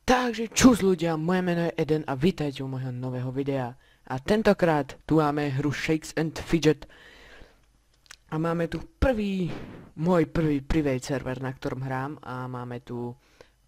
Takže čus ľudia, moje meno je Eden a vítajte u môjho nového videa. A tentokrát tu máme hru Shakes and Fidget. A máme tu môj prvý private server, na ktorom hrám. A máme tu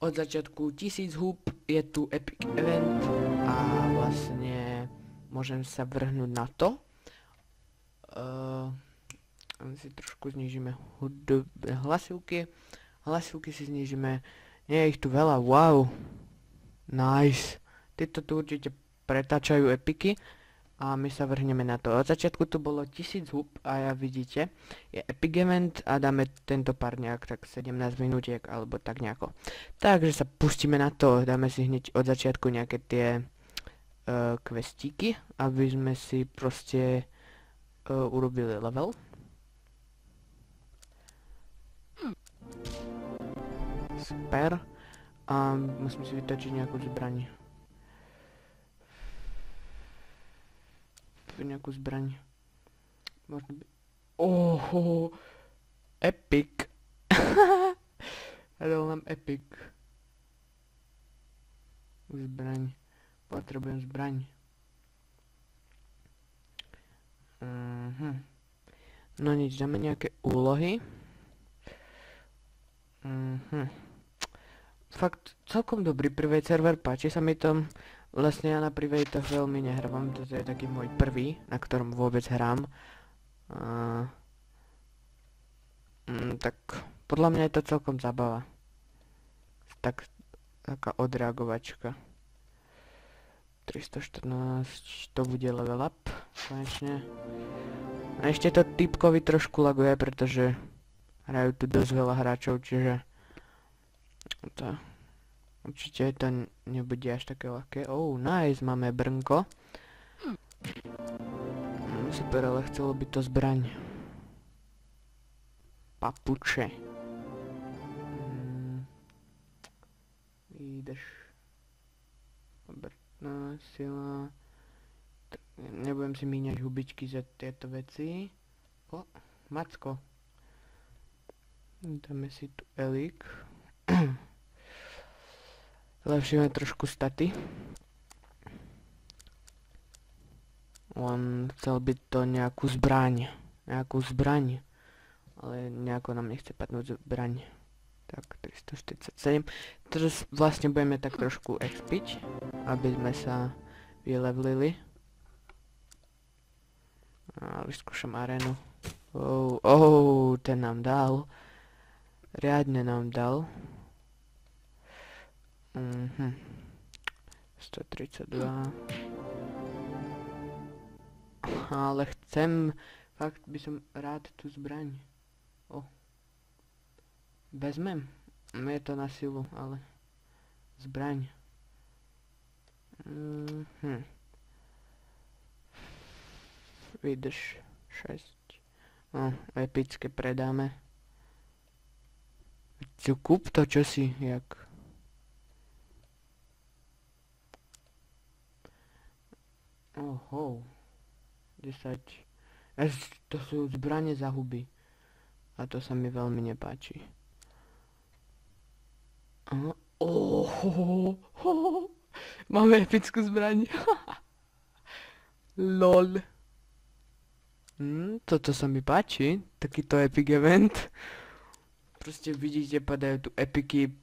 od začiatku 1000 húb, je tu epic event a vlastne môžem sa vrhnúť na to. Si trošku znížime hlasivky. Hlasivky si znížime, nie je ich tu veľa, wow. Nice. Títo tu určite pretáčajú epiky a my sa vrhneme na to. Od začiatku tu bolo 1000 húb a ja vidíte, je epic event a dáme tento pár nejak tak 17 minútiek alebo tak nejako. Takže sa pustíme na to, dáme si hneď od začiatku nejaké tie questíky, aby sme si proste urobili level. Super. A musím si vytočiť nejakú zbraň. Nejakú zbraň. Možno by... Oho! Epic! Dal nám epic. Zbraň. Potrebujem zbraň. No nič, dáme nejaké úlohy. Fakt celkom dobrý private server, páči sa mi to. Vlastne ja na privatoch veľmi nehrávam, toto je taký môj prvý, na ktorom vôbec hrám. Tak podľa mňa je to celkom zábava. Taká odreagovačka. 314, to bude level up, konečne. A ešte to typkovi trošku laguje, pretože hrajú tu dosť veľa hráčov, čiže to určite to nebude až také ľahké. Nice, máme brnko. Super, ale chcelo by to zbraň. Papuče. Výdrž. Obrtná sila. Nebudem si míňať hubičky za tieto veci. Macko. Dáme si tu elík. Zlepšíme trošku staty. On chcel by to nejakú zbraň. Ale nejako nám nechce padnúť zbraň. Tak, 347. Teraz vlastne budeme tak trošku expiť, aby sme sa vylevelili. A vyskúšam arénu. Ten nám dal. Riadne nám dal. 132. Ale fakt by som rád tú zbraň. Vezmem. Je to na silu, ale zbraň. Vydrž 6. Epické predáme. Kúp to čosi, jak... Oho. 10. To sú zbrane za huby. A to sa mi veľmi nepáči. Máme epickú zbraň. LOL. Toto sa mi páči. Takýto epic event. Proste vidíte, padajú tu epiky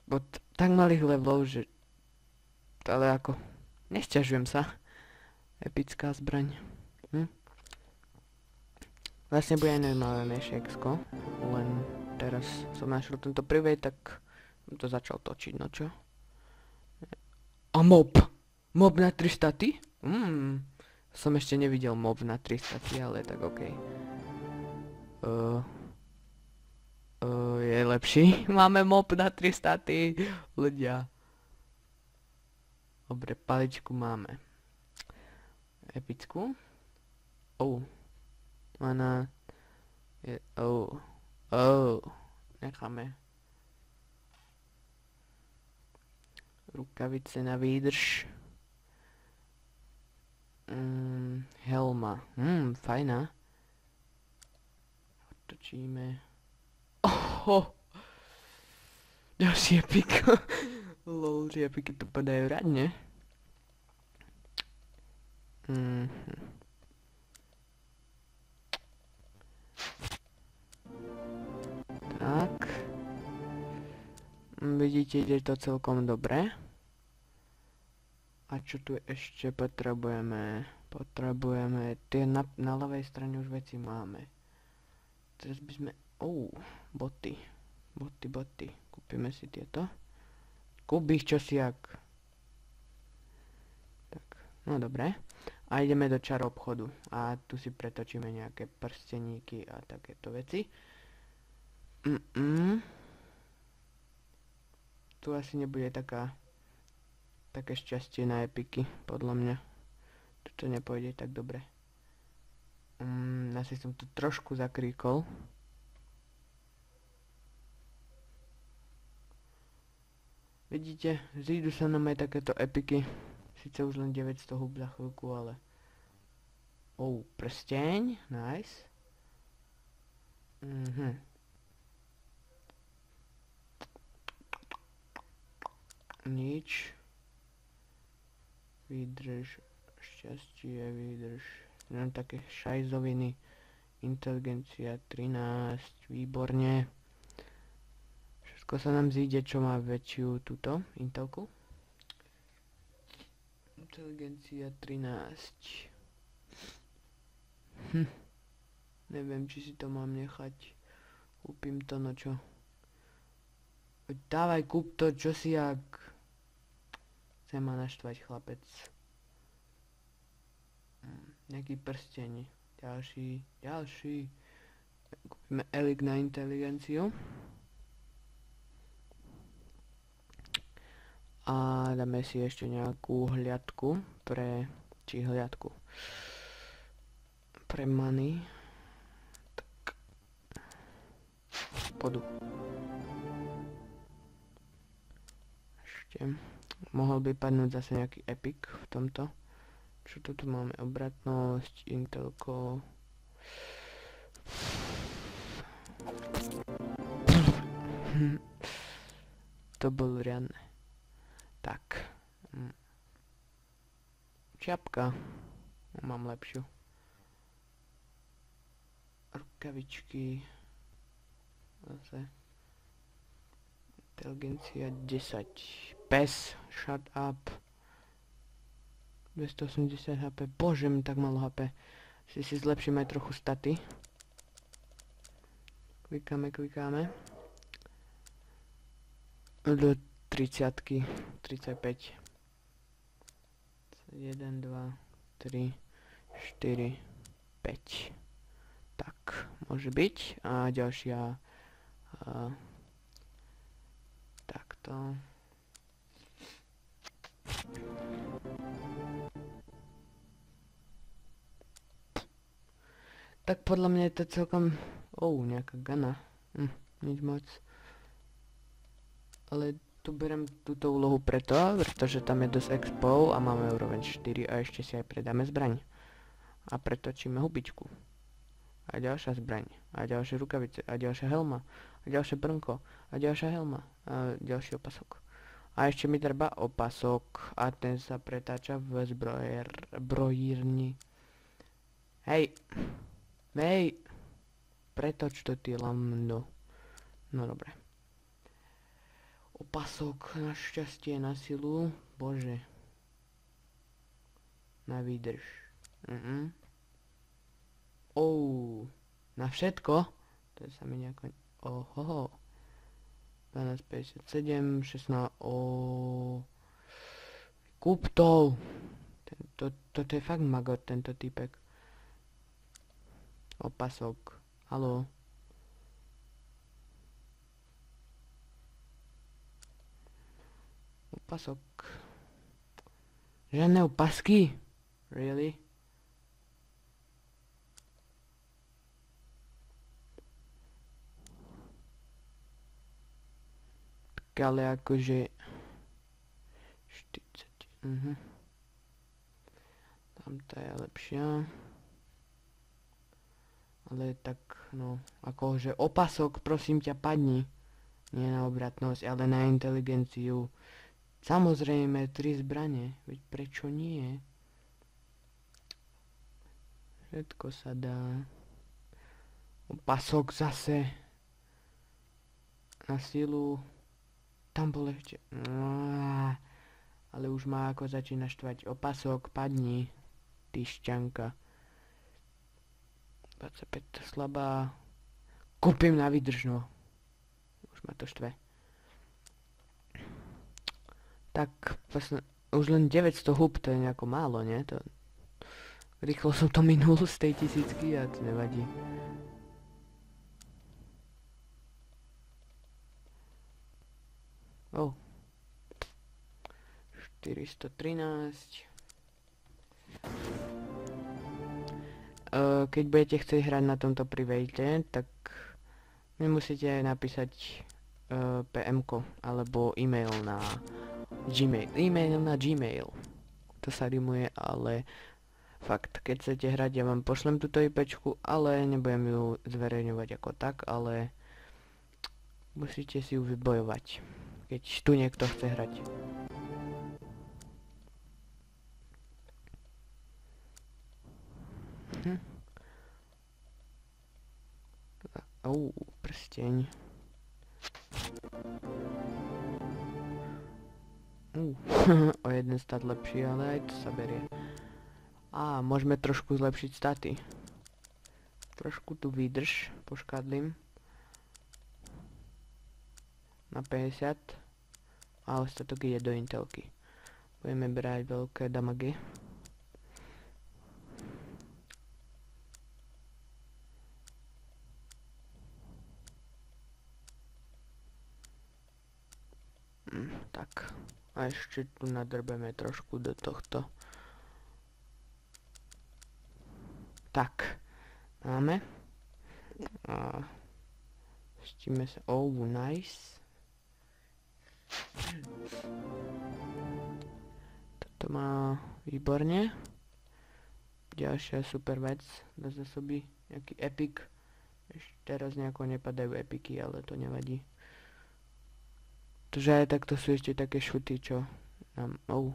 od tak malých levelov, že... Ale ako... Nesťažujem sa. Epická zbraň. Vlastne bude aj normálne Shakes-ko. Len teraz som našiel tento private, tak som to začal točiť, no čo? A mob! Mob na 3 staty? Som ešte nevidel mob na 3 staty, ale tak okej. Je lepší. Máme mob na 3 staty. Ľudia. Dobre, paličku máme. Epickú. Ona je... Necháme. Rukavice na výdrž. Helma. Fajná. Otočíme. Ďalší epik. Lol, že epiky to padajú rád, ne? Mhm. Tak. Vidíte, ide to celkom dobre. A čo tu ešte potrebujeme? Potrebujeme, tie na ľavej strane už veci máme. Teraz by sme, boty. Boty. Kúpime si tieto. Kúp ich čosiak. Tak, no dobre. A ideme do čar obchodu. A tu si pretočíme nejaké prsteníky a takéto veci. Tu asi nebude také šťastie na epiky, podľa mňa. Toto nepôjde tak dobre. Asi som tu trošku zakríkol. Vidíte, zídu sa nám aj takéto epiky. Sice už len 900 hub za chvíľku, ale... prsteň, nice. Nič. Výdrž, šťastie, výdrž. Mám také šajzoviny. Inteligencia 13, výborne. Všetko sa nám zíde, čo má väčšiu túto intelku. Inteligencia 13. Neviem, či si to mám nechať. Kúpim to, no čo. Dávaj, kúp to, čo si jak. Chce ma naštvať chlapec. Nejaký prsteň. Ďalší. Kúpime elik na inteligenciu. A dáme si ešte nejakú hliadku pre money. Tak. Podu. Ešte. Mohol by padnúť zase nejaký epic v tomto. Čo to tu máme? Obratnosť, intelko. To bolo riadne. Tak. Čiapka. Mám lepšiu. Rukavičky. Zase. Inteligencia 10. Pes. Shut up. 280 HP. Bože, mi tak malo HP. Si zlepším aj trochu staty. Klikáme. Do 30-ky. 35. 1, 2, 3, 4, 5. Tak, môže byť. A ďalšia... takto. Tak podľa mňa je to celkom... nejaká gana. Nič moc. Ale tu berem túto úlohu pretože tam je dosť expov a máme úroveň 4 a ešte si aj predáme zbraň. A pretočíme hubičku. A ďalšia zbraň. A ďalšie rukavice. A ďalšia helma. A ďalšie brnko. A ďalšia helma. A ďalší opasok. A ešte mi treba opasok. A ten sa pretáča v zbrojírni. Hej. Pretoč to ty lamno. No dobre. Opasok, na šťastie, na silu. Bože. Na výdrž. Na všetko? To sa mi nejako... 12,57, 16... Kúp to! Toto je fakt magot, tento typek. Opasok. Haló? Opasok. Žiadne opasky? Really? Tak ale akože... 40. Tamto je lepšia. Ale tak, no, akože opasok, prosím ťa, padni. Nie na obratnosť, ale na inteligenciu. Samozrejme, 3 zbrane, veď prečo nie? Všetko sa dá. Opasok zase. Na silu. Tam bol ešte. Ale už má ako začína štvať. Opasok, padni. Ty šťanka. 25 slabá. Kúpim na vydrž, no. Už ma to štve. Tak, už len 900 hub, to je nejako málo, nie? To... Rýchlo som to minul z tej 1000 a to nevadí. Oh. 413. Keď budete chcieť hrať na tomto private, tak mi musíte napísať PM-ko alebo e-mail na Gmail. E-mail na Gmail. To sa rimuje, ale fakt, keď chcete hrať, ja vám pošlem túto IPčku, ale nebudem ju zverejňovať ako tak, ale musíte si ju vybojovať, keď tu niekto chce hrať. Prsteň. O jeden stat lepší, ale aj to sa berie. Môžeme trošku zlepšiť staty. Trošku tu vydrž, poškadlím. Na 50. A ostatok ide do intelky. Budeme brať veľké damagy. Tak. A ešte tu nadrbeme trošku do tohto. Tak. Máme. A pustíme sa. Nice. Toto má výborne. Ďalšia super vec do zásoby. Nejaký epic. Ešte teraz nejako nepadajú epiky, ale to nevadí. Že aj takto sú ešte také šuty, čo nám... No,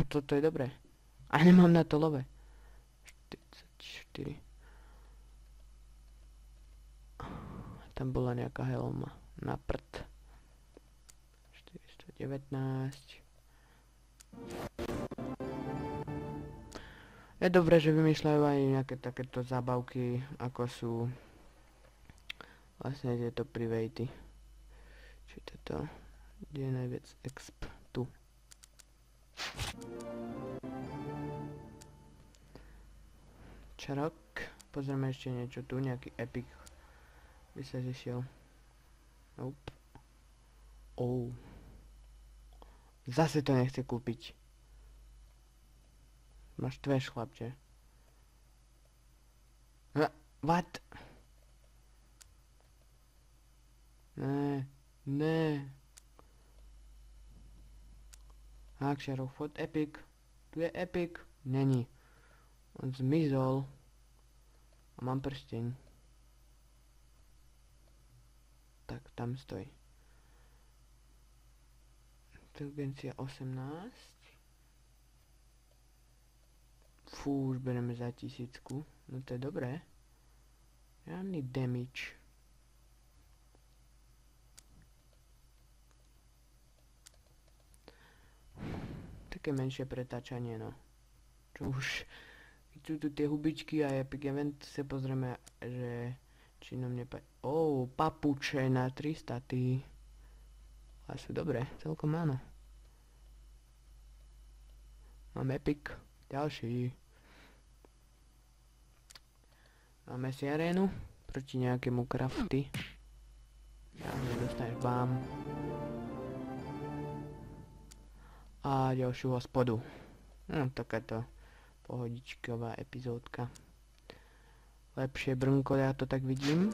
toto je dobré. A nemám na to love. 44. Tam bola nejaká helma. Na prd. 419. Je dobré, že vymýšľajú aj nejaké takéto zábavky, ako sú vlastne tieto privaty. Či toto, kde je najviac exp, tu. Čarok, pozrieme ešte niečo tu, nejaký epic by sa zišiel. Nope. Zase to nechce kúpiť. Máš tveš, chlapče. What? Ne. Akšarov fot epic. Tu je epic. Není. On zmizol. A mám prsteň. Tak, tam stojí. Inteligencia 18. Fú, už bereme za 1000. No to je dobré. Žiadny damage. Také menšie pretáčanie, no. Čo už... Keď sú tu tie hubičky a epic event, sa pozrieme, že... Či nám papuče na 3 staty. A sú dobré, celkom áno. Mám epic. Ďalší. Máme si arénu proti nejakému crafty. Ja nedostaneš bám. A ďalšiu hospodu. No, takáto pohodičková epizódka. Lepšie brnko, ja to tak vidím.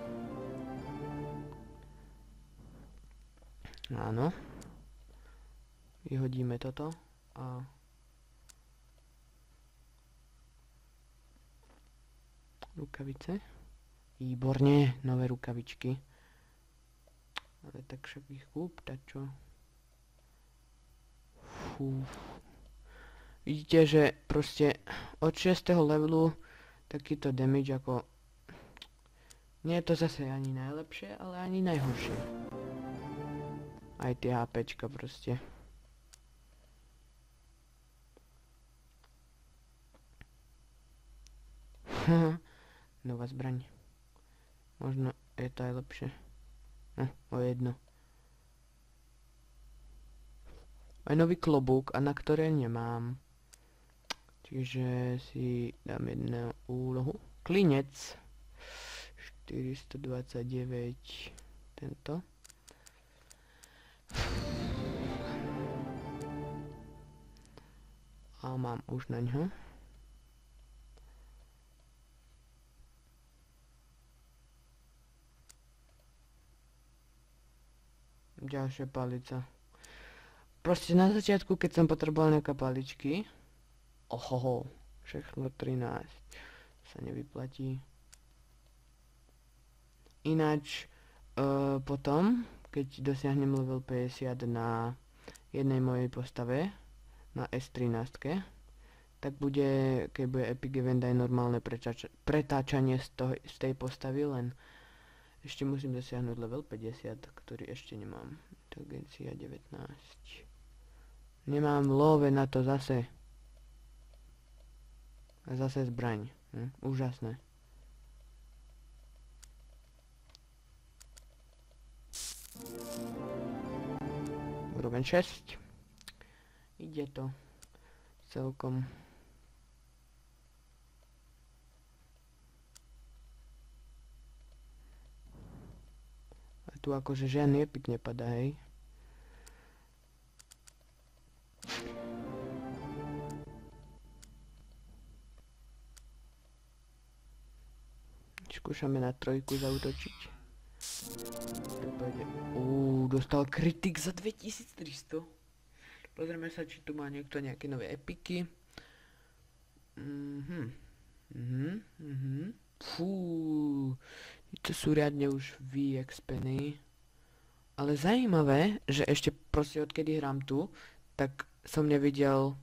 Áno. Vyhodíme toto a... Rukavice. Výborne, nové rukavičky. Ale tak však ich kúp, tačo. Fú. Vidíte, že proste od 6. levelu takýto damage ako... Nie je to zase ani najlepšie, ale ani najhoršie. Aj tie HPčka proste. Nová zbraň. Možno je to aj lepšie. O jedno. Aj nový klobúk, a na ktoré nemám. Čiže si dám jednu úlohu. Klinec. 429. Tento. A mám už na ňo. Ďalšia palica. Proste na začiatku, keď som potreboval nejaké paličky, ohoho, všechno 13 sa nevyplatí. Ináč, potom, keď dosiahnem level 50 na jednej mojej postave, na S13, tak bude, keď bude Epic Event, aj normálne pretáčanie z tej postavy, len ešte musím dosiahnuť level 50, ktorý ešte nemám. Inteligencia 19. Nemám love na to zase. A zase zbraň. Úžasné. Úroveň 6. Ide to celkom. A tu akože žiadny epic nepadá, hej. Skúšame na 3 zaútočiť. Dostal kritik za 2300. Pozrieme sa, či tu má niekto nejaké nové epiky. Fú, to sú riadne už vyexpený. Ale zajímavé, že ešte proste odkedy hrám tu, tak som nevidel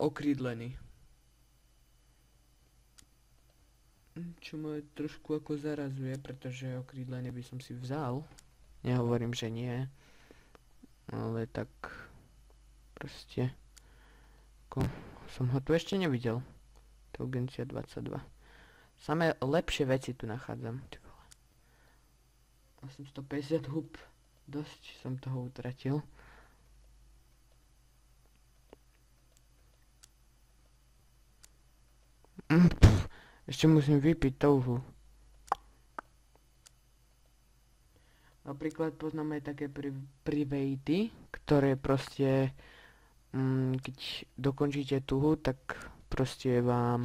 okrídlený. Čo ma trošku ako zarazuje, pretože okrídlený by som si vzal. Nehovorím, že nie. Ale tak proste ako som ho tu ešte nevidel. Inteligencia 22. Samé lepšie veci tu nachádzam. 850 hub. Dosť som toho utratil. Ešte musím vypiť touhu. Napríklad poznáme aj také privejty, ktoré proste, keď dokončíte tuhu, tak proste vám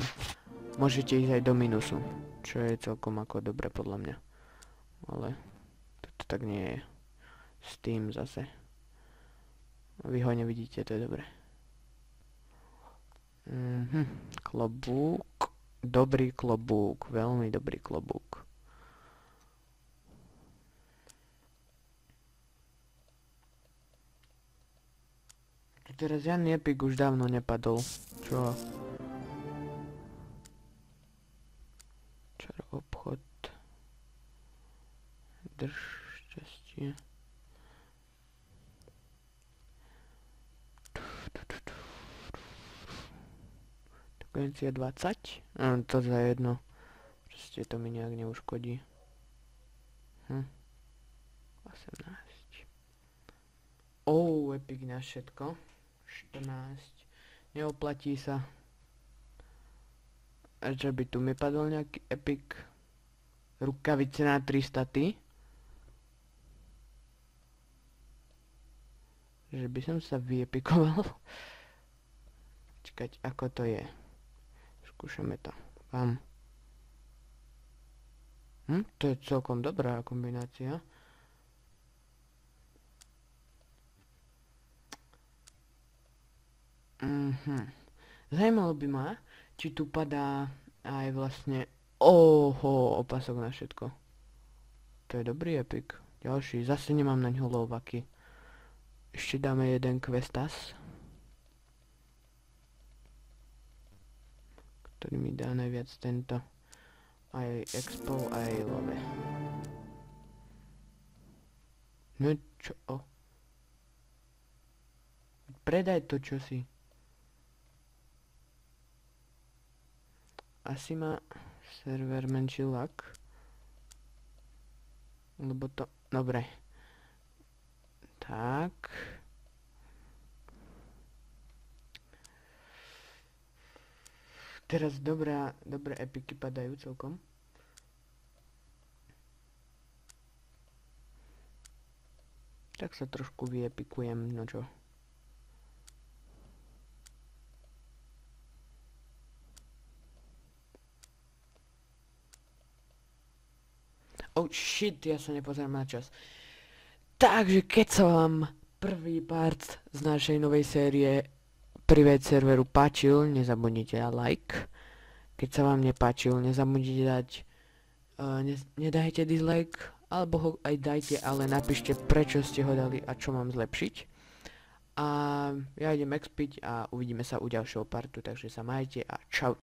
môžete ísť aj do minusu. Čo je celkom ako dobre podľa mňa. Ale toto tak nie je. S tým zase. Vy ho nevidíte, to je dobre. Klobúk. Dobrý klobúk, veľmi dobrý klobúk. Teraz žiadny epic už dávno nepadol. Čo? Čaro obchod. Drž šťastie. Inteligencia 20? To za jedno. Proste to mi nejak neuškodí. 18. Epic na všetko. 14. Neoplatí sa. A že by tu mi padol nejaký epic. Rukavice na 3 staty. Že by som sa vyepikoval. Čakať, ako to je. Skúšame to. Vám. To je celkom dobrá kombinácia. Zajímalo by ma, či tu padá aj vlastne opasok na všetko. To je dobrý epic. Ďalší, zase nemám na ňo lovaky. Ešte dáme jeden questas. ktorý mi dá najviac tento. Aj expo, aj love. No čo? Predaj to, čo si. Asi má server menší lag. Lebo to... Dobre. Tak. Teraz dobré epiky padajú celkom. Tak sa trošku vyepikujem, no čo. Oh shit, ja sa nepozerám na čas. Takže keď sa vám prvý part z našej novej série Privet serveru páčil, nezabudnite na like. Keď sa vám nepáčil, nezabudnite dať, nedajte dislike, alebo ho aj dajte, ale napíšte prečo ste ho dali a čo mám zlepšiť. A ja idem expiť a uvidíme sa u ďalšieho partu, takže sa majte a čau.